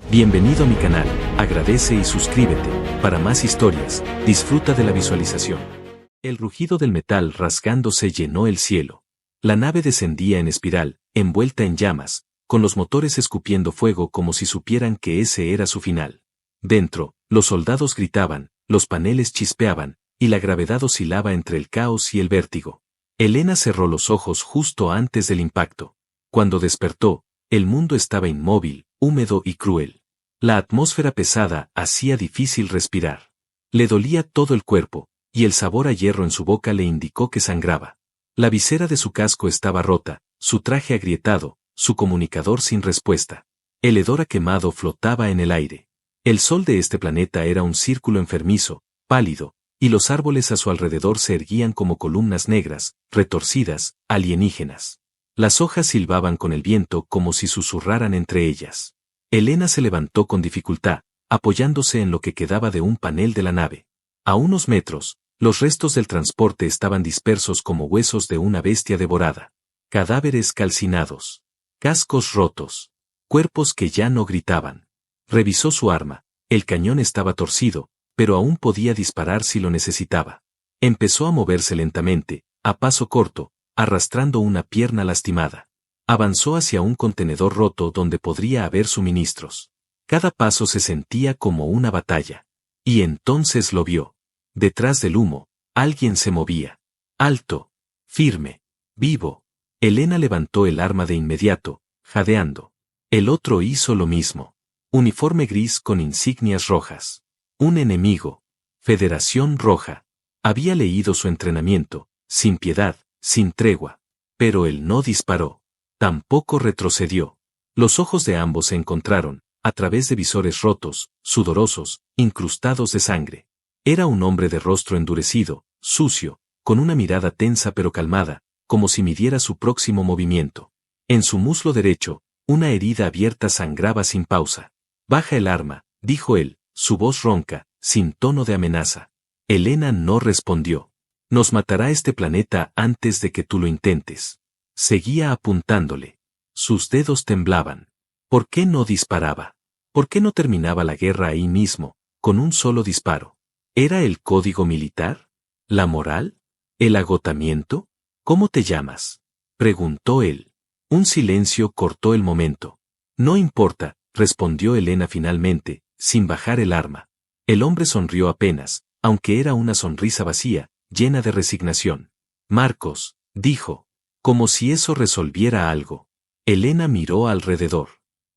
Bienvenido a mi canal, agradece y suscríbete. Para más historias, disfruta de la visualización. El rugido del metal rasgándose llenó el cielo. La nave descendía en espiral, envuelta en llamas, con los motores escupiendo fuego como si supieran que ese era su final. Dentro, los soldados gritaban, los paneles chispeaban, y la gravedad oscilaba entre el caos y el vértigo. Elena cerró los ojos justo antes del impacto. Cuando despertó, el mundo estaba inmóvil, húmedo y cruel. La atmósfera pesada hacía difícil respirar. Le dolía todo el cuerpo, y el sabor a hierro en su boca le indicó que sangraba. La visera de su casco estaba rota, su traje agrietado, su comunicador sin respuesta. El hedor a quemado flotaba en el aire. El sol de este planeta era un círculo enfermizo, pálido, y los árboles a su alrededor se erguían como columnas negras, retorcidas, alienígenas. Las hojas silbaban con el viento como si susurraran entre ellas. Elena se levantó con dificultad, apoyándose en lo que quedaba de un panel de la nave. A unos metros, los restos del transporte estaban dispersos como huesos de una bestia devorada. Cadáveres calcinados. Cascos rotos. Cuerpos que ya no gritaban. Revisó su arma. El cañón estaba torcido, pero aún podía disparar si lo necesitaba. Empezó a moverse lentamente, a paso corto, arrastrando una pierna lastimada. Avanzó hacia un contenedor roto donde podría haber suministros. Cada paso se sentía como una batalla. Y entonces lo vio. Detrás del humo, alguien se movía. Alto. Firme. Vivo. Elena levantó el arma de inmediato, jadeando. El otro hizo lo mismo. Uniforme gris con insignias rojas. Un enemigo. Federación Roja. Había leído su entrenamiento, sin piedad, sin tregua. Pero él no disparó. Tampoco retrocedió. Los ojos de ambos se encontraron, a través de visores rotos, sudorosos, incrustados de sangre. Era un hombre de rostro endurecido, sucio, con una mirada tensa pero calmada, como si midiera su próximo movimiento. En su muslo derecho, una herida abierta sangraba sin pausa. «Baja el arma», dijo él, su voz ronca, sin tono de amenaza. Elena no respondió. «Nos matará este planeta antes de que tú lo intentes». Seguía apuntándole. Sus dedos temblaban. ¿Por qué no disparaba? ¿Por qué no terminaba la guerra ahí mismo, con un solo disparo? ¿Era el código militar? ¿La moral? ¿El agotamiento? ¿Cómo te llamas?, preguntó él. Un silencio cortó el momento. No importa, respondió Elena finalmente, sin bajar el arma. El hombre sonrió apenas, aunque era una sonrisa vacía, llena de resignación. «Marcos», dijo. Como si eso resolviera algo. Elena miró alrededor.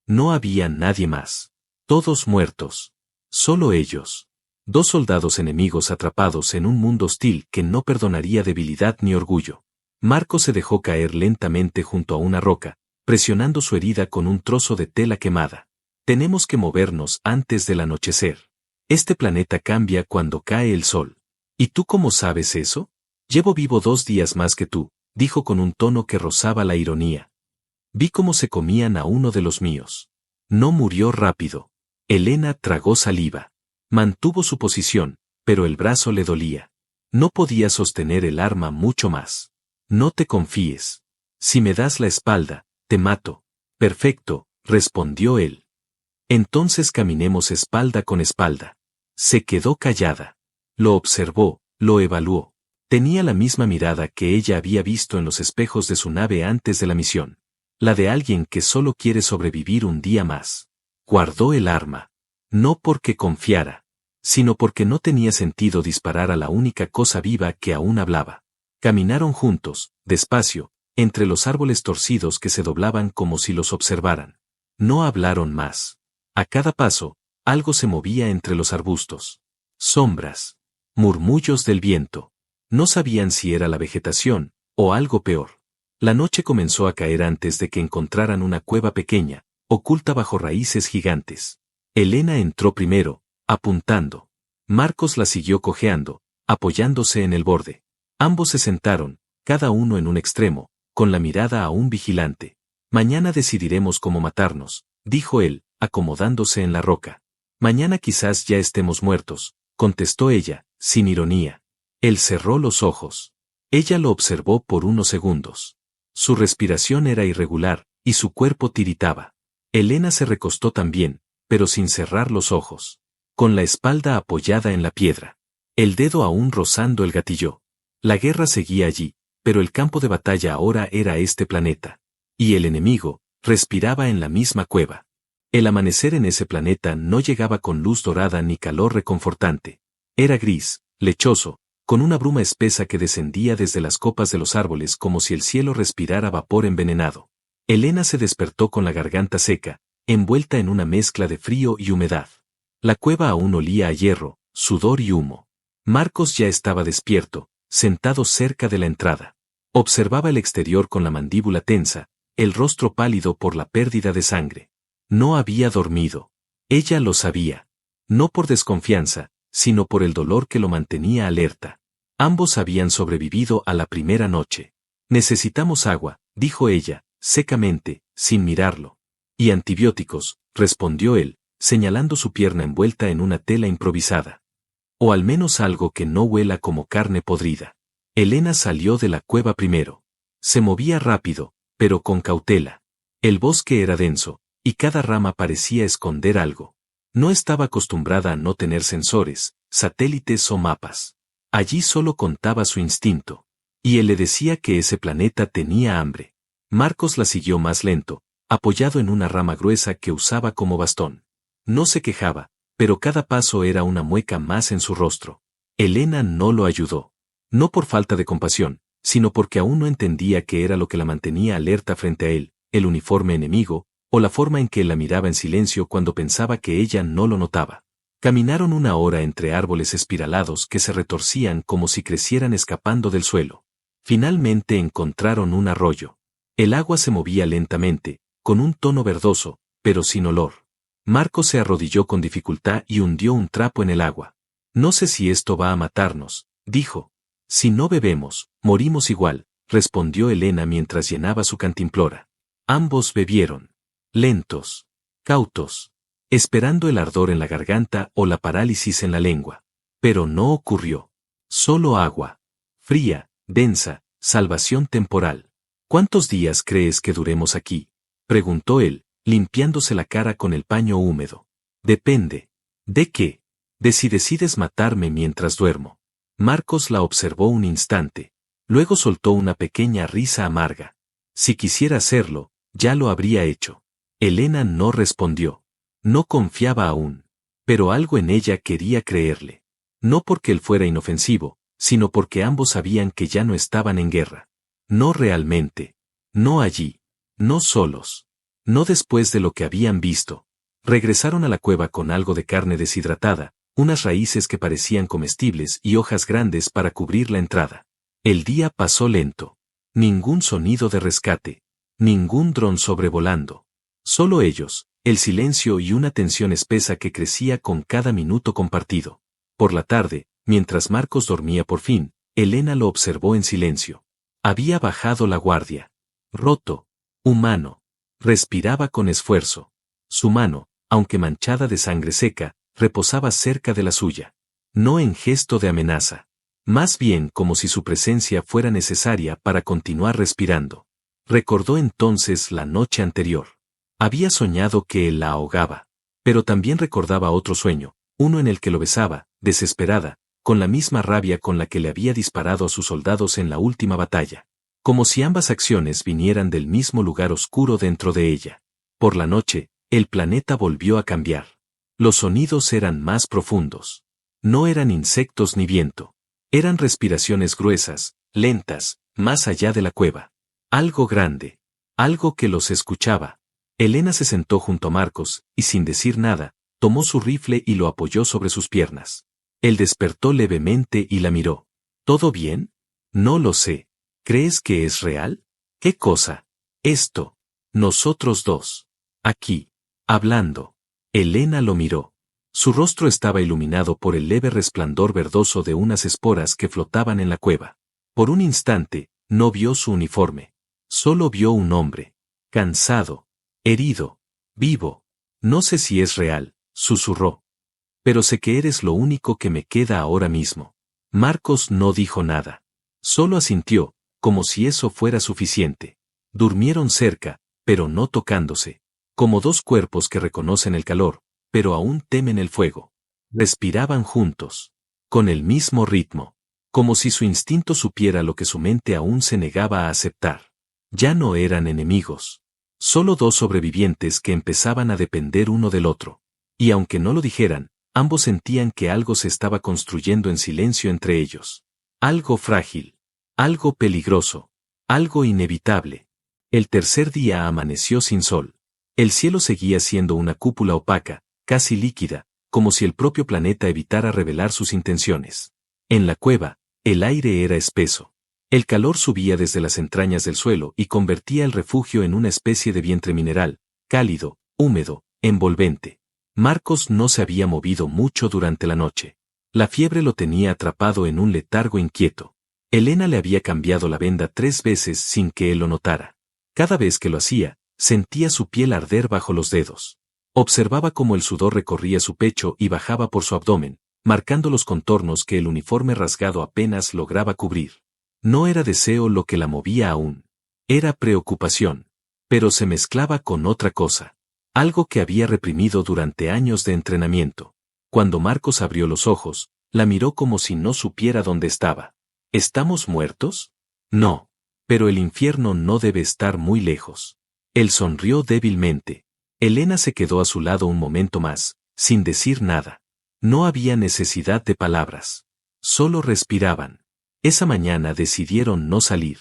No había nadie más. Todos muertos. Solo ellos. 2 soldados enemigos atrapados en un mundo hostil que no perdonaría debilidad ni orgullo. Marcos se dejó caer lentamente junto a una roca, presionando su herida con un trozo de tela quemada. «Tenemos que movernos antes del anochecer. Este planeta cambia cuando cae el sol». «¿Y tú cómo sabes eso? Llevo vivo 2 días más que tú», dijo con un tono que rozaba la ironía. «Vi cómo se comían a uno de los míos. No murió rápido». Elena tragó saliva. Mantuvo su posición, pero el brazo le dolía. No podía sostener el arma mucho más. «No te confíes. Si me das la espalda, te mato». «Perfecto», respondió él. «Entonces caminemos espalda con espalda». Se quedó callada. Lo observó, lo evaluó. Tenía la misma mirada que ella había visto en los espejos de su nave antes de la misión. La de alguien que solo quiere sobrevivir un día más. Guardó el arma. No porque confiara, sino porque no tenía sentido disparar a la única cosa viva que aún hablaba. Caminaron juntos, despacio, entre los árboles torcidos que se doblaban como si los observaran. No hablaron más. A cada paso, algo se movía entre los arbustos. Sombras. Murmullos del viento. No sabían si era la vegetación, o algo peor. La noche comenzó a caer antes de que encontraran una cueva pequeña, oculta bajo raíces gigantes. Elena entró primero, apuntando. Marcos la siguió cojeando, apoyándose en el borde. Ambos se sentaron, cada uno en un extremo, con la mirada aún vigilante. «Mañana decidiremos cómo matarnos», dijo él, acomodándose en la roca. «Mañana quizás ya estemos muertos», contestó ella, sin ironía. Él cerró los ojos. Ella lo observó por unos segundos. Su respiración era irregular, y su cuerpo tiritaba. Elena se recostó también, pero sin cerrar los ojos. Con la espalda apoyada en la piedra. El dedo aún rozando el gatillo. La guerra seguía allí, pero el campo de batalla ahora era este planeta. Y el enemigo respiraba en la misma cueva. El amanecer en ese planeta no llegaba con luz dorada ni calor reconfortante. Era gris, lechoso, con una bruma espesa que descendía desde las copas de los árboles como si el cielo respirara vapor envenenado. Elena se despertó con la garganta seca, envuelta en una mezcla de frío y humedad. La cueva aún olía a hierro, sudor y humo. Marcos ya estaba despierto, sentado cerca de la entrada. Observaba el exterior con la mandíbula tensa, el rostro pálido por la pérdida de sangre. No había dormido. Ella lo sabía. No por desconfianza, sino por el dolor que lo mantenía alerta. Ambos habían sobrevivido a la primera noche. Necesitamos agua, dijo ella, secamente, sin mirarlo. Y antibióticos, respondió él, señalando su pierna envuelta en una tela improvisada. O al menos algo que no huela como carne podrida. Elena salió de la cueva primero. Se movía rápido, pero con cautela. El bosque era denso, y cada rama parecía esconder algo. No estaba acostumbrada a no tener sensores, satélites o mapas. Allí solo contaba su instinto. Y él le decía que ese planeta tenía hambre. Marcos la siguió más lento, apoyado en una rama gruesa que usaba como bastón. No se quejaba, pero cada paso era una mueca más en su rostro. Elena no lo ayudó. No por falta de compasión, sino porque aún no entendía qué era lo que la mantenía alerta frente a él, el uniforme enemigo, o la forma en que él la miraba en silencio cuando pensaba que ella no lo notaba. Caminaron una hora entre árboles espiralados que se retorcían como si crecieran escapando del suelo. Finalmente encontraron un arroyo. El agua se movía lentamente, con un tono verdoso, pero sin olor. Marcos se arrodilló con dificultad y hundió un trapo en el agua. No sé si esto va a matarnos, dijo. Si no bebemos, morimos igual, respondió Elena mientras llenaba su cantimplora. Ambos bebieron. Lentos, cautos, esperando el ardor en la garganta o la parálisis en la lengua. Pero no ocurrió. Solo agua. Fría, densa, salvación temporal. ¿Cuántos días crees que duremos aquí? Preguntó él, limpiándose la cara con el paño húmedo. Depende. ¿De qué? De si decides matarme mientras duermo. Marcos la observó un instante. Luego soltó una pequeña risa amarga. Si quisiera hacerlo, ya lo habría hecho. Elena no respondió. No confiaba aún. Pero algo en ella quería creerle. No porque él fuera inofensivo, sino porque ambos sabían que ya no estaban en guerra. No realmente. No allí. No solos. No después de lo que habían visto. Regresaron a la cueva con algo de carne deshidratada, unas raíces que parecían comestibles y hojas grandes para cubrir la entrada. El día pasó lento. Ningún sonido de rescate. Ningún dron sobrevolando. Solo ellos, el silencio y una tensión espesa que crecía con cada minuto compartido. Por la tarde, mientras Marcos dormía por fin, Elena lo observó en silencio. Había bajado la guardia. Roto. Humano. Respiraba con esfuerzo. Su mano, aunque manchada de sangre seca, reposaba cerca de la suya. No en gesto de amenaza. Más bien como si su presencia fuera necesaria para continuar respirando. Recordó entonces la noche anterior. Había soñado que él la ahogaba. Pero también recordaba otro sueño, uno en el que lo besaba, desesperada, con la misma rabia con la que le había disparado a sus soldados en la última batalla. Como si ambas acciones vinieran del mismo lugar oscuro dentro de ella. Por la noche, el planeta volvió a cambiar. Los sonidos eran más profundos. No eran insectos ni viento. Eran respiraciones gruesas, lentas, más allá de la cueva. Algo grande. Algo que los escuchaba. Elena se sentó junto a Marcos, y sin decir nada, tomó su rifle y lo apoyó sobre sus piernas. Él despertó levemente y la miró. ¿Todo bien? No lo sé. ¿Crees que es real? ¿Qué cosa? Esto. Nosotros dos. Aquí. Hablando. Elena lo miró. Su rostro estaba iluminado por el leve resplandor verdoso de unas esporas que flotaban en la cueva. Por un instante, no vio su uniforme. Solo vio un hombre. Cansado. Herido. Vivo. No sé si es real, susurró. Pero sé que eres lo único que me queda ahora mismo. Marcos no dijo nada. Solo asintió, como si eso fuera suficiente. Durmieron cerca, pero no tocándose. Como dos cuerpos que reconocen el calor, pero aún temen el fuego. Respiraban juntos, con el mismo ritmo, como si su instinto supiera lo que su mente aún se negaba a aceptar. Ya no eran enemigos, solo dos sobrevivientes que empezaban a depender uno del otro. Y aunque no lo dijeran, ambos sentían que algo se estaba construyendo en silencio entre ellos. Algo frágil, algo peligroso, algo inevitable. El tercer día amaneció sin sol. El cielo seguía siendo una cúpula opaca, casi líquida, como si el propio planeta evitara revelar sus intenciones. En la cueva, el aire era espeso. El calor subía desde las entrañas del suelo y convertía el refugio en una especie de vientre mineral, cálido, húmedo, envolvente. Marcos no se había movido mucho durante la noche. La fiebre lo tenía atrapado en un letargo inquieto. Elena le había cambiado la venda 3 veces sin que él lo notara. Cada vez que lo hacía, sentía su piel arder bajo los dedos. Observaba cómo el sudor recorría su pecho y bajaba por su abdomen, marcando los contornos que el uniforme rasgado apenas lograba cubrir. No era deseo lo que la movía aún. Era preocupación. Pero se mezclaba con otra cosa. Algo que había reprimido durante años de entrenamiento. Cuando Marcos abrió los ojos, la miró como si no supiera dónde estaba. ¿Estamos muertos? No. Pero el infierno no debe estar muy lejos. Él sonrió débilmente. Elena se quedó a su lado un momento más, sin decir nada. No había necesidad de palabras. Solo respiraban. Esa mañana decidieron no salir.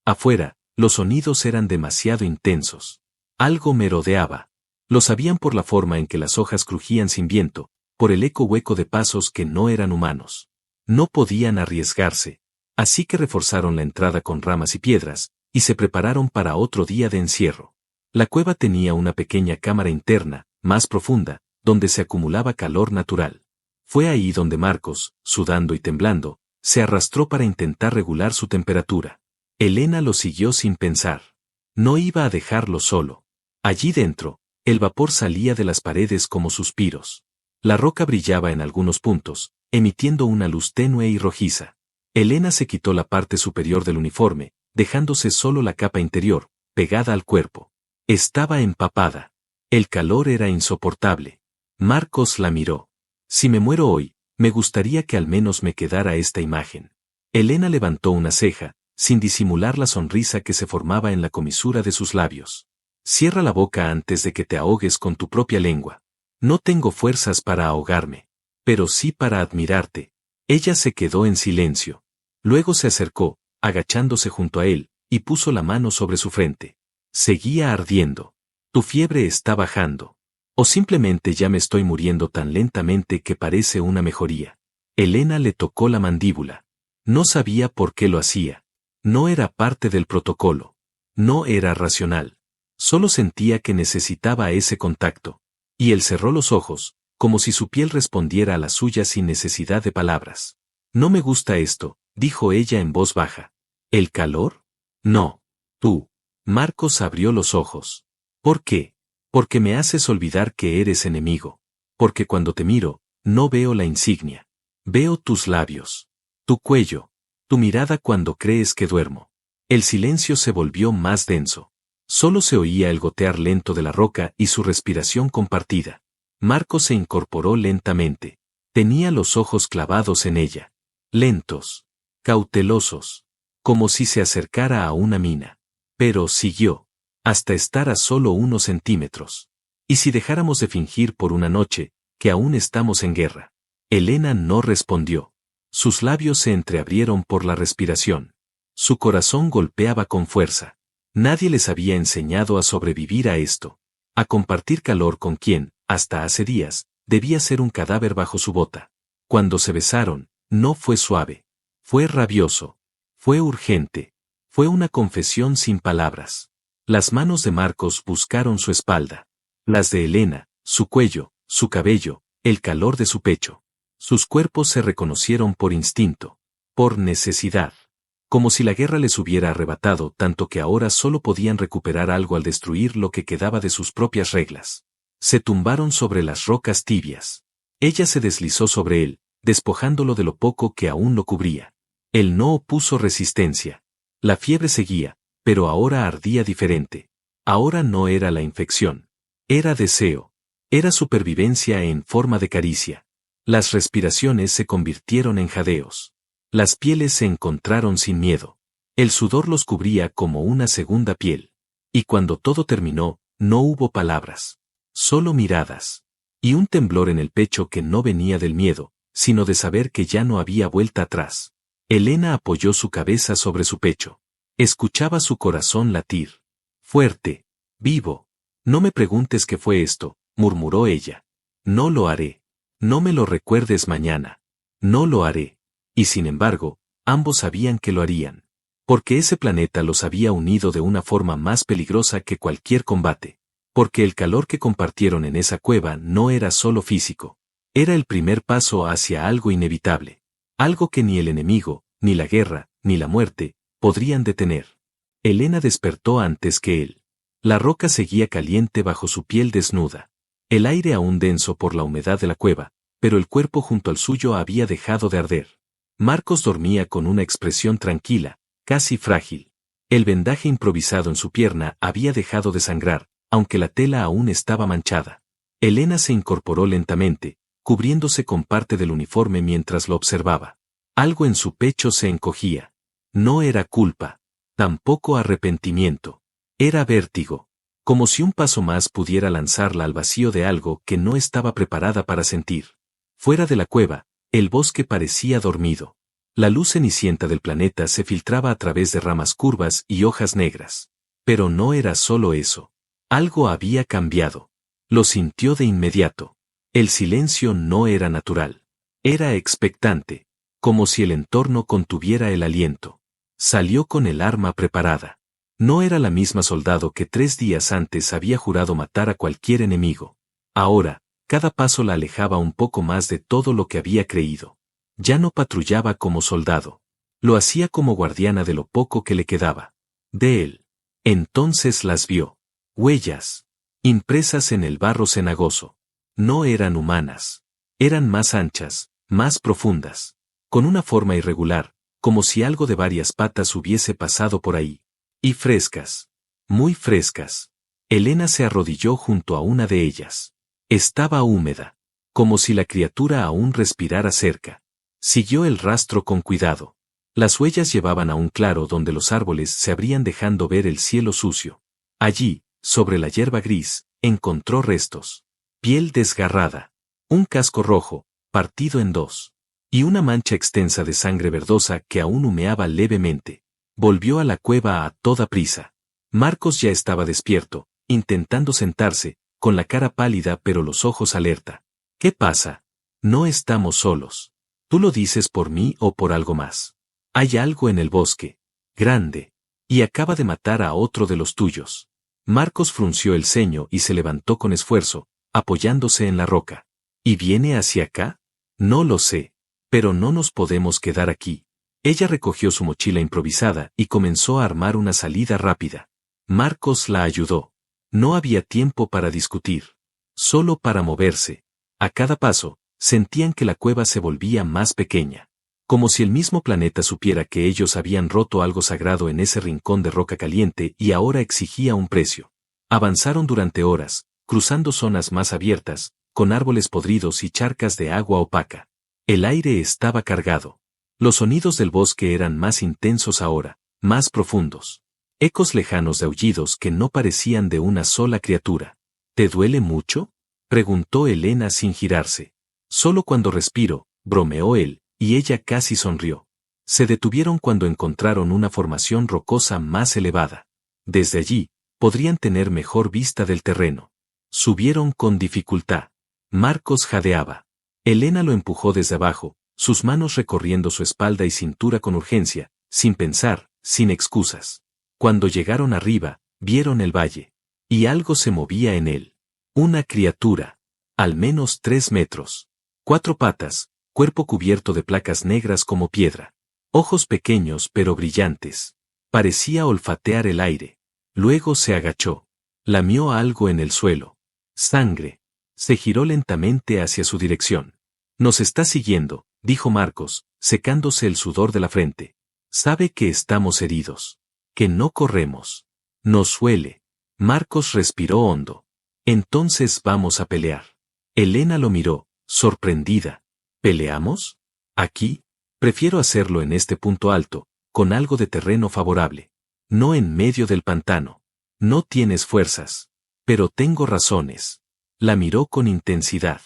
Afuera, los sonidos eran demasiado intensos. Algo merodeaba. Lo sabían por la forma en que las hojas crujían sin viento, por el eco hueco de pasos que no eran humanos. No podían arriesgarse. Así que reforzaron la entrada con ramas y piedras, y se prepararon para otro día de encierro. La cueva tenía una pequeña cámara interna, más profunda, donde se acumulaba calor natural. Fue ahí donde Marcos, sudando y temblando, se arrastró para intentar regular su temperatura. Elena lo siguió sin pensar. No iba a dejarlo solo. Allí dentro, el vapor salía de las paredes como suspiros. La roca brillaba en algunos puntos, emitiendo una luz tenue y rojiza. Elena se quitó la parte superior del uniforme, dejándose solo la capa interior, pegada al cuerpo. Estaba empapada. El calor era insoportable. Marcos la miró. Si me muero hoy, me gustaría que al menos me quedara esta imagen. Elena levantó una ceja, sin disimular la sonrisa que se formaba en la comisura de sus labios. Cierra la boca antes de que te ahogues con tu propia lengua. No tengo fuerzas para ahogarme, pero sí para admirarte. Ella se quedó en silencio. Luego se acercó, agachándose junto a él, y puso la mano sobre su frente. Seguía ardiendo. Tu fiebre está bajando. O simplemente ya me estoy muriendo tan lentamente que parece una mejoría. Elena le tocó la mandíbula. No sabía por qué lo hacía. No era parte del protocolo. No era racional. Solo sentía que necesitaba ese contacto. Y él cerró los ojos, como si su piel respondiera a la suya sin necesidad de palabras. No me gusta esto, dijo ella en voz baja. ¿El calor? No. Tú. Marcos abrió los ojos. ¿Por qué? Porque me haces olvidar que eres enemigo. Porque cuando te miro, no veo la insignia. Veo tus labios. Tu cuello. Tu mirada cuando crees que duermo. El silencio se volvió más denso. Solo se oía el gotear lento de la roca y su respiración compartida. Marcos se incorporó lentamente. Tenía los ojos clavados en ella. Lentos. Cautelosos. Como si se acercara a una mina. Pero siguió. Hasta estar a solo unos centímetros. ¿Y si dejáramos de fingir por una noche, que aún estamos en guerra? Elena no respondió. Sus labios se entreabrieron por la respiración. Su corazón golpeaba con fuerza. Nadie les había enseñado a sobrevivir a esto. A compartir calor con quien, hasta hace días, debía ser un cadáver bajo su bota. Cuando se besaron, no fue suave. Fue rabioso. Fue urgente. Fue una confesión sin palabras. Las manos de Marcos buscaron su espalda. Las de Elena, su cuello, su cabello, el calor de su pecho. Sus cuerpos se reconocieron por instinto. Por necesidad. Como si la guerra les hubiera arrebatado tanto que ahora solo podían recuperar algo al destruir lo que quedaba de sus propias reglas. Se tumbaron sobre las rocas tibias. Ella se deslizó sobre él, despojándolo de lo poco que aún lo cubría. Él no opuso resistencia. La fiebre seguía, pero ahora ardía diferente. Ahora no era la infección. Era deseo. Era supervivencia en forma de caricia. Las respiraciones se convirtieron en jadeos. Las pieles se encontraron sin miedo. El sudor los cubría como una segunda piel. Y cuando todo terminó, no hubo palabras. Solo miradas. Y un temblor en el pecho que no venía del miedo, sino de saber que ya no había vuelta atrás. Elena apoyó su cabeza sobre su pecho. Escuchaba su corazón latir. Fuerte. Vivo. No me preguntes qué fue esto, murmuró ella. No lo haré. No me lo recuerdes mañana. No lo haré. Y sin embargo, ambos sabían que lo harían. Porque ese planeta los había unido de una forma más peligrosa que cualquier combate. Porque el calor que compartieron en esa cueva no era solo físico. Era el primer paso hacia algo inevitable. Algo que ni el enemigo, ni la guerra, ni la muerte, podrían detener. Elena despertó antes que él. La roca seguía caliente bajo su piel desnuda. El aire aún denso por la humedad de la cueva, pero el cuerpo junto al suyo había dejado de arder. Marcos dormía con una expresión tranquila, casi frágil. El vendaje improvisado en su pierna había dejado de sangrar, aunque la tela aún estaba manchada. Elena se incorporó lentamente, cubriéndose con parte del uniforme mientras lo observaba. Algo en su pecho se encogía. No era culpa, tampoco arrepentimiento. Era vértigo, como si un paso más pudiera lanzarla al vacío de algo que no estaba preparada para sentir. Fuera de la cueva, el bosque parecía dormido. La luz cenicienta del planeta se filtraba a través de ramas curvas y hojas negras. Pero no era solo eso. Algo había cambiado. Lo sintió de inmediato. El silencio no era natural. Era expectante, como si el entorno contuviera el aliento. Salió con el arma preparada. No era la misma soldado que 3 días antes había jurado matar a cualquier enemigo. Ahora, cada paso la alejaba un poco más de todo lo que había creído. Ya no patrullaba como soldado. Lo hacía como guardiana de lo poco que le quedaba. De él. Entonces las vio. Huellas. Impresas en el barro cenagoso. No eran humanas. Eran más anchas, más profundas. Con una forma irregular, como si algo de varias patas hubiese pasado por ahí. Y frescas. Muy frescas. Elena se arrodilló junto a una de ellas. Estaba húmeda. Como si la criatura aún respirara cerca. Siguió el rastro con cuidado. Las huellas llevaban a un claro donde los árboles se abrían dejando ver el cielo sucio. Allí, sobre la hierba gris, encontró restos. Piel desgarrada. Un casco rojo, partido en 2. Y una mancha extensa de sangre verdosa que aún humeaba levemente. Volvió a la cueva a toda prisa. Marcos ya estaba despierto, intentando sentarse, con la cara pálida pero los ojos alerta. ¿Qué pasa? No estamos solos. ¿Tú lo dices por mí o por algo más? Hay algo en el bosque. Grande. Y acaba de matar a otro de los tuyos. Marcos frunció el ceño y se levantó con esfuerzo, apoyándose en la roca. ¿Y viene hacia acá? No lo sé. Pero no nos podemos quedar aquí. Ella recogió su mochila improvisada y comenzó a armar una salida rápida. Marcos la ayudó. No había tiempo para discutir. Solo para moverse. A cada paso, sentían que la cueva se volvía más pequeña. Como si el mismo planeta supiera que ellos habían roto algo sagrado en ese rincón de roca caliente y ahora exigía un precio. Avanzaron durante horas, cruzando zonas más abiertas, con árboles podridos y charcas de agua opaca. El aire estaba cargado. Los sonidos del bosque eran más intensos ahora, más profundos. Ecos lejanos de aullidos que no parecían de una sola criatura. ¿Te duele mucho?, preguntó Elena sin girarse. Solo cuando respiro, bromeó él, y ella casi sonrió. Se detuvieron cuando encontraron una formación rocosa más elevada. Desde allí, podrían tener mejor vista del terreno. Subieron con dificultad. Marcos jadeaba. Elena lo empujó desde abajo, sus manos recorriendo su espalda y cintura con urgencia, sin pensar, sin excusas. Cuando llegaron arriba, vieron el valle. Y algo se movía en él. Una criatura. Al menos 3 metros. 4 patas, cuerpo cubierto de placas negras como piedra. Ojos pequeños pero brillantes. Parecía olfatear el aire. Luego se agachó. Lamió algo en el suelo. Sangre. Se giró lentamente hacia su dirección. Nos está siguiendo, dijo Marcos, secándose el sudor de la frente. Sabe que estamos heridos. Que no corremos. Nos huele. Marcos respiró hondo. Entonces vamos a pelear. Elena lo miró, sorprendida. ¿Peleamos? ¿Aquí? Prefiero hacerlo en este punto alto, con algo de terreno favorable. No en medio del pantano. No tienes fuerzas. Pero tengo razones. La miró con intensidad.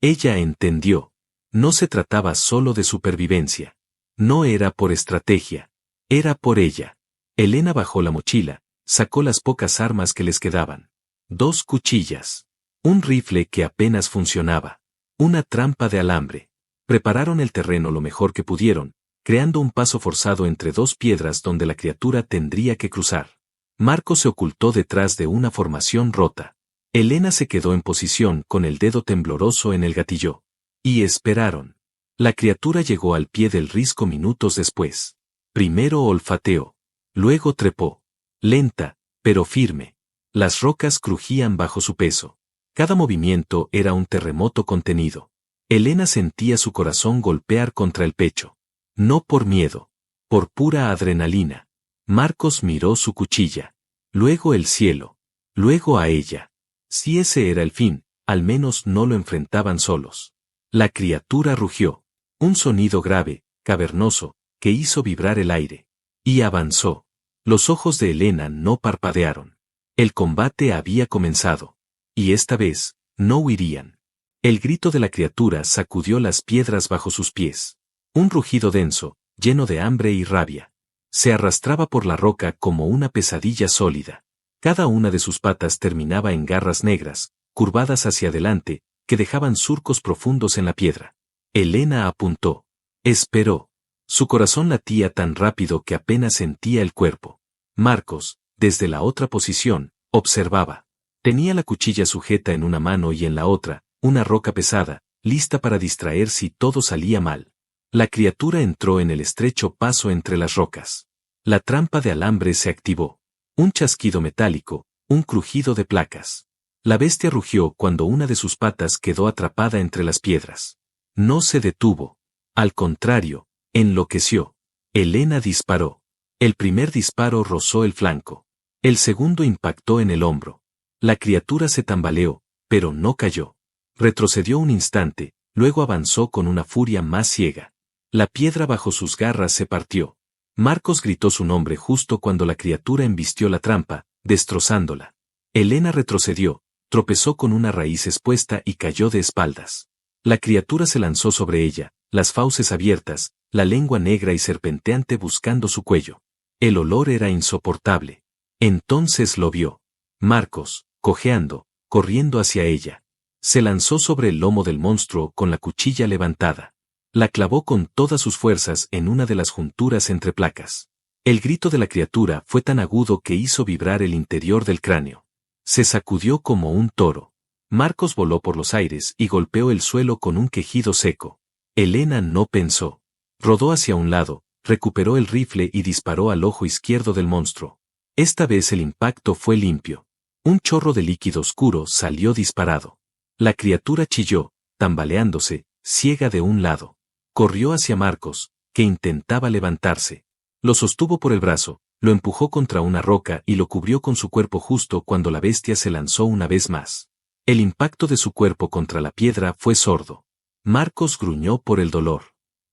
Ella entendió. No se trataba solo de supervivencia. No era por estrategia. Era por ella. Elena bajó la mochila, sacó las pocas armas que les quedaban. 2 cuchillas. Un rifle que apenas funcionaba. Una trampa de alambre. Prepararon el terreno lo mejor que pudieron, creando un paso forzado entre 2 piedras donde la criatura tendría que cruzar. Marcos se ocultó detrás de una formación rota. Elena se quedó en posición con el dedo tembloroso en el gatillo. Y esperaron. La criatura llegó al pie del risco minutos después. Primero olfateó. Luego trepó. Lenta, pero firme. Las rocas crujían bajo su peso. Cada movimiento era un terremoto contenido. Elena sentía su corazón golpear contra el pecho. No por miedo. Por pura adrenalina. Marcos miró su cuchilla. Luego el cielo. Luego a ella. Si ese era el fin, al menos no lo enfrentaban solos. La criatura rugió. Un sonido grave, cavernoso, que hizo vibrar el aire. Y avanzó. Los ojos de Elena no parpadearon. El combate había comenzado. Y esta vez, no huirían. El grito de la criatura sacudió las piedras bajo sus pies. Un rugido denso, lleno de hambre y rabia. Se arrastraba por la roca como una pesadilla sólida. Cada una de sus patas terminaba en garras negras, curvadas hacia adelante, que dejaban surcos profundos en la piedra. Elena apuntó. Esperó. Su corazón latía tan rápido que apenas sentía el cuerpo. Marcos, desde la otra posición, observaba. Tenía la cuchilla sujeta en una mano y en la otra, una roca pesada, lista para distraer si todo salía mal. La criatura entró en el estrecho paso entre las rocas. La trampa de alambre se activó. Un chasquido metálico, un crujido de placas. La bestia rugió cuando una de sus patas quedó atrapada entre las piedras. No se detuvo. Al contrario, enloqueció. Elena disparó. El primer disparo rozó el flanco. El segundo impactó en el hombro. La criatura se tambaleó, pero no cayó. Retrocedió un instante, luego avanzó con una furia más ciega. La piedra bajo sus garras se partió. Marcos gritó su nombre justo cuando la criatura embistió la trampa, destrozándola. Elena retrocedió, tropezó con una raíz expuesta y cayó de espaldas. La criatura se lanzó sobre ella, las fauces abiertas, la lengua negra y serpenteante buscando su cuello. El olor era insoportable. Entonces lo vio. Marcos, cojeando, corriendo hacia ella. Se lanzó sobre el lomo del monstruo con la cuchilla levantada. La clavó con todas sus fuerzas en una de las junturas entre placas. El grito de la criatura fue tan agudo que hizo vibrar el interior del cráneo. Se sacudió como un toro. Marcos voló por los aires y golpeó el suelo con un quejido seco. Elena no pensó. Rodó hacia un lado, recuperó el rifle y disparó al ojo izquierdo del monstruo. Esta vez el impacto fue limpio. Un chorro de líquido oscuro salió disparado. La criatura chilló, tambaleándose, ciega de un lado. Corrió hacia Marcos, que intentaba levantarse. Lo sostuvo por el brazo, lo empujó contra una roca y lo cubrió con su cuerpo justo cuando la bestia se lanzó una vez más. El impacto de su cuerpo contra la piedra fue sordo. Marcos gruñó por el dolor.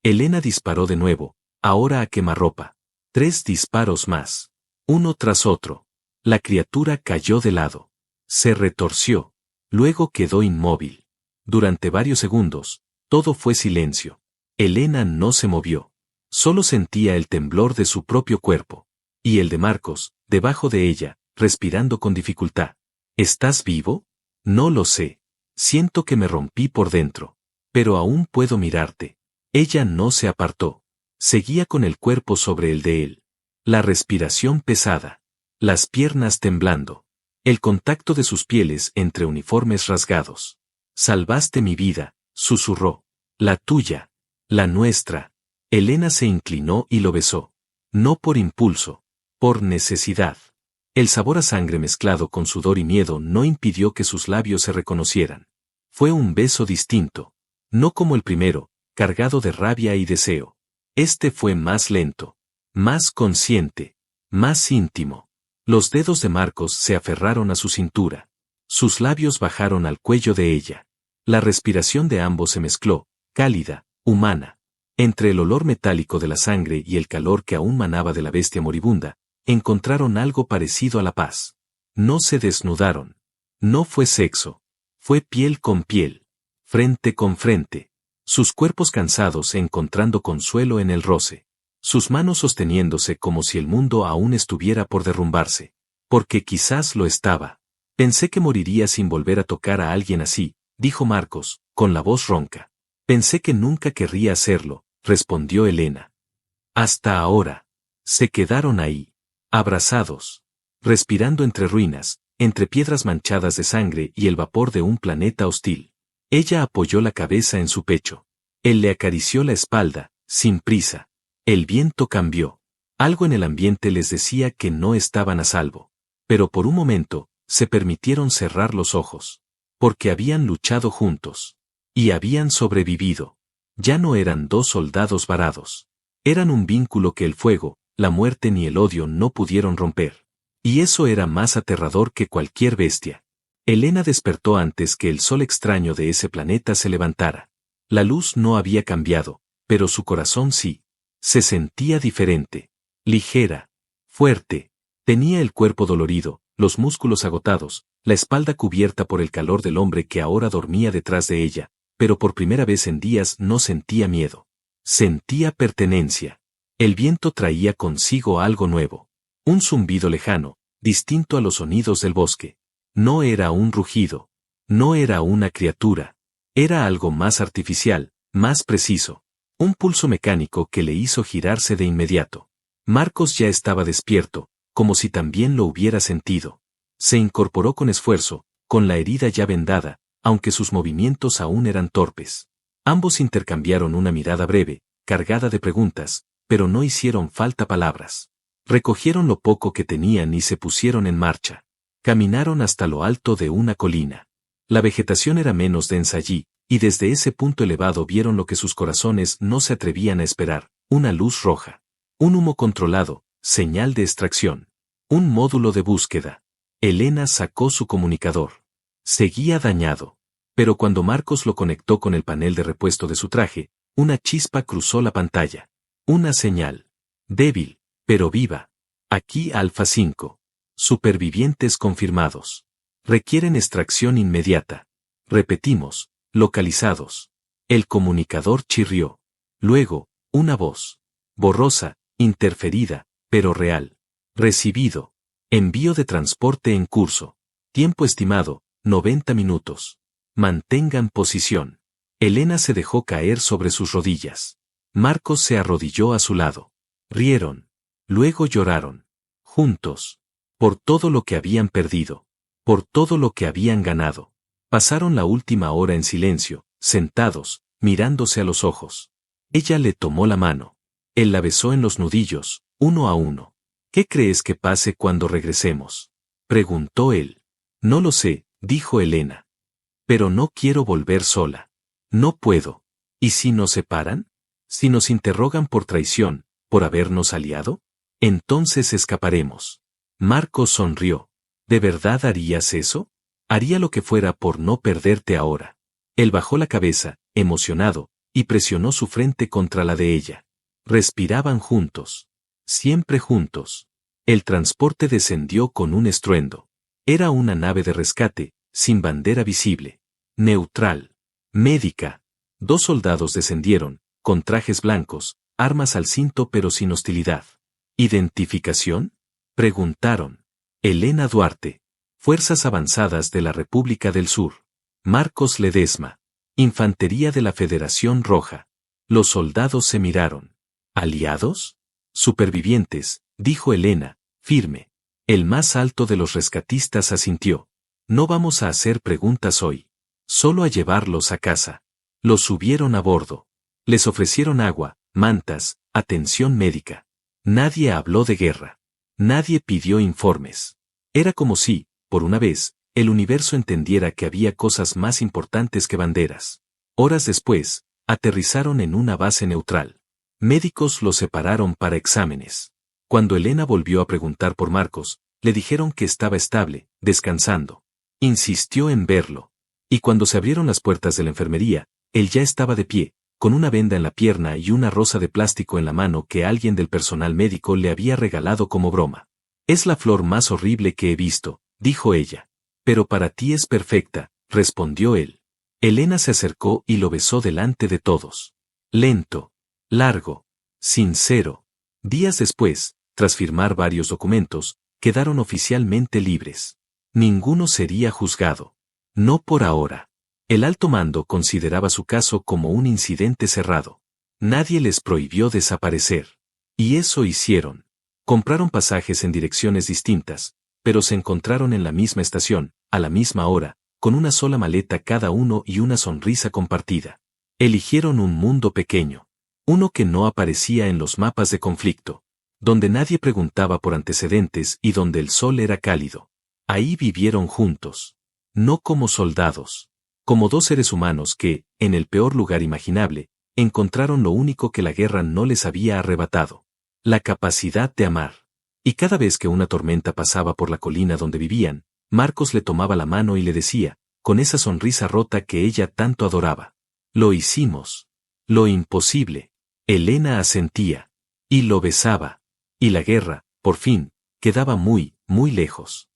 Elena disparó de nuevo, ahora a quemarropa. 3 disparos más. Uno tras otro. La criatura cayó de lado. Se retorció. Luego quedó inmóvil. Durante varios segundos, todo fue silencio. Elena no se movió. Solo sentía el temblor de su propio cuerpo. Y el de Marcos, debajo de ella, respirando con dificultad. ¿Estás vivo? No lo sé. Siento que me rompí por dentro. Pero aún puedo mirarte. Ella no se apartó. Seguía con el cuerpo sobre el de él. La respiración pesada. Las piernas temblando. El contacto de sus pieles entre uniformes rasgados. Salvaste mi vida, susurró. La tuya. La nuestra. Elena se inclinó y lo besó. No por impulso. Por necesidad. El sabor a sangre mezclado con sudor y miedo no impidió que sus labios se reconocieran. Fue un beso distinto. No como el primero, cargado de rabia y deseo. Este fue más lento. Más consciente. Más íntimo. Los dedos de Marcos se aferraron a su cintura. Sus labios bajaron al cuello de ella. La respiración de ambos se mezcló, cálida, humana. Entre el olor metálico de la sangre y el calor que aún manaba de la bestia moribunda, encontraron algo parecido a la paz. No se desnudaron. No fue sexo. Fue piel con piel. Frente con frente. Sus cuerpos cansados encontrando consuelo en el roce. Sus manos sosteniéndose como si el mundo aún estuviera por derrumbarse. Porque quizás lo estaba. Pensé que moriría sin volver a tocar a alguien así, dijo Marcos, con la voz ronca. Pensé que nunca querría hacerlo, respondió Elena. Hasta ahora. Se quedaron ahí, abrazados, respirando entre ruinas, entre piedras manchadas de sangre y el vapor de un planeta hostil. Ella apoyó la cabeza en su pecho. Él le acarició la espalda, sin prisa. El viento cambió. Algo en el ambiente les decía que no estaban a salvo. Pero por un momento, se permitieron cerrar los ojos. Porque habían luchado juntos. Y habían sobrevivido. Ya no eran dos soldados varados. Eran un vínculo que el fuego, la muerte ni el odio no pudieron romper. Y eso era más aterrador que cualquier bestia. Elena despertó antes que el sol extraño de ese planeta se levantara. La luz no había cambiado, pero su corazón sí. Se sentía diferente. Ligera. Fuerte. Tenía el cuerpo dolorido, los músculos agotados, la espalda cubierta por el calor del hombre que ahora dormía detrás de ella, pero por primera vez en días no sentía miedo. Sentía pertenencia. El viento traía consigo algo nuevo. Un zumbido lejano, distinto a los sonidos del bosque. No era un rugido. No era una criatura. Era algo más artificial, más preciso. Un pulso mecánico que le hizo girarse de inmediato. Marcos ya estaba despierto, como si también lo hubiera sentido. Se incorporó con esfuerzo, con la herida ya vendada, aunque sus movimientos aún eran torpes. Ambos intercambiaron una mirada breve, cargada de preguntas, pero no hicieron falta palabras. Recogieron lo poco que tenían y se pusieron en marcha. Caminaron hasta lo alto de una colina. La vegetación era menos densa allí, y desde ese punto elevado vieron lo que sus corazones no se atrevían a esperar, una luz roja. Un humo controlado, señal de extracción. Un módulo de búsqueda. Elena sacó su comunicador. Seguía dañado. Pero cuando Marcos lo conectó con el panel de repuesto de su traje, una chispa cruzó la pantalla. Una señal. Débil, pero viva. Aquí Alfa 5. Supervivientes confirmados. Requieren extracción inmediata. Repetimos, localizados. El comunicador chirrió. Luego, una voz. Borrosa, interferida, pero real. Recibido. Envío de transporte en curso. Tiempo estimado, 90 minutos. Mantengan posición. Elena se dejó caer sobre sus rodillas. Marcos se arrodilló a su lado. Rieron. Luego lloraron. Juntos. Por todo lo que habían perdido. Por todo lo que habían ganado. Pasaron la última hora en silencio, sentados, mirándose a los ojos. Ella le tomó la mano. Él la besó en los nudillos, uno a uno. ¿Qué crees que pase cuando regresemos? Preguntó él. No lo sé, dijo Elena. Pero no quiero volver sola. No puedo. ¿Y si nos separan? ¿Si nos interrogan por traición, por habernos aliado? Entonces escaparemos. Marcos sonrió. ¿De verdad harías eso? Haría lo que fuera por no perderte ahora. Él bajó la cabeza, emocionado, y presionó su frente contra la de ella. Respiraban juntos. Siempre juntos. El transporte descendió con un estruendo. Era una nave de rescate, sin bandera visible. Neutral. Médica. 2 soldados descendieron, con trajes blancos, armas al cinto pero sin hostilidad. ¿Identificación? Preguntaron. Elena Duarte. Fuerzas Avanzadas de la República del Sur. Marcos Ledesma. Infantería de la Federación Roja. Los soldados se miraron. ¿Aliados? Supervivientes, dijo Elena, firme. El más alto de los rescatistas asintió. No vamos a hacer preguntas hoy. Solo a llevarlos a casa. Los subieron a bordo. Les ofrecieron agua, mantas, atención médica. Nadie habló de guerra. Nadie pidió informes. Era como si, por una vez, el universo entendiera que había cosas más importantes que banderas. Horas después, aterrizaron en una base neutral. Médicos los separaron para exámenes. Cuando Elena volvió a preguntar por Marcos, le dijeron que estaba estable, descansando. Insistió en verlo. Y cuando se abrieron las puertas de la enfermería, él ya estaba de pie, con una venda en la pierna y una rosa de plástico en la mano que alguien del personal médico le había regalado como broma. Es la flor más horrible que he visto, dijo ella. Pero para ti es perfecta, respondió él. Elena se acercó y lo besó delante de todos. Lento, largo, sincero. Días después, tras firmar varios documentos, quedaron oficialmente libres. Ninguno sería juzgado. No por ahora. El alto mando consideraba su caso como un incidente cerrado. Nadie les prohibió desaparecer. Y eso hicieron. Compraron pasajes en direcciones distintas, pero se encontraron en la misma estación, a la misma hora, con una sola maleta cada uno y una sonrisa compartida. Eligieron un mundo pequeño. Uno que no aparecía en los mapas de conflicto. Donde nadie preguntaba por antecedentes y donde el sol era cálido. Ahí vivieron juntos. No como soldados. Como dos seres humanos que, en el peor lugar imaginable, encontraron lo único que la guerra no les había arrebatado. La capacidad de amar. Y cada vez que una tormenta pasaba por la colina donde vivían, Marcos le tomaba la mano y le decía, con esa sonrisa rota que ella tanto adoraba. Lo hicimos. Lo imposible. Elena asentía. Y lo besaba. Y la guerra, por fin, quedaba muy, muy lejos.